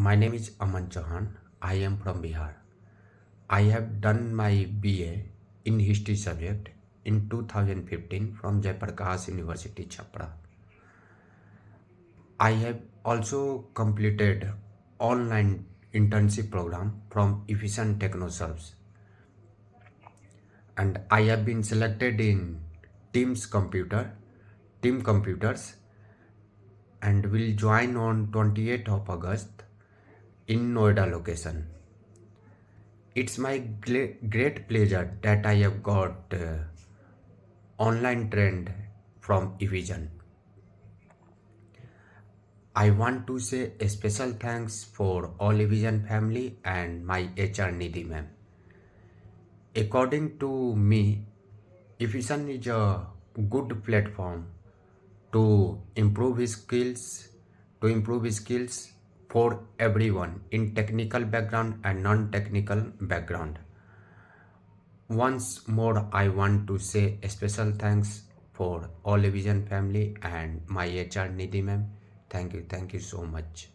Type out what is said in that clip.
My name is Aman Chauhan. I am from Bihar. I have done my BA in history subject in 2015 from Prakash University, Chapra. I have also completed online internship program from Evision Technoserve, and I have been selected in Team Computers, and will join on 28th of August in Noida location. It's my great pleasure that I have got online trained from Evision. I want to say a special thanks for all Evision family and my HR Nidhi ma'am. According to me, Evision is a good platform to improve his skills for everyone in technical background and non-technical background. Once more, I want to say a special thanks for all Evision family and my HR Nidhi ma'am. Thank you so much.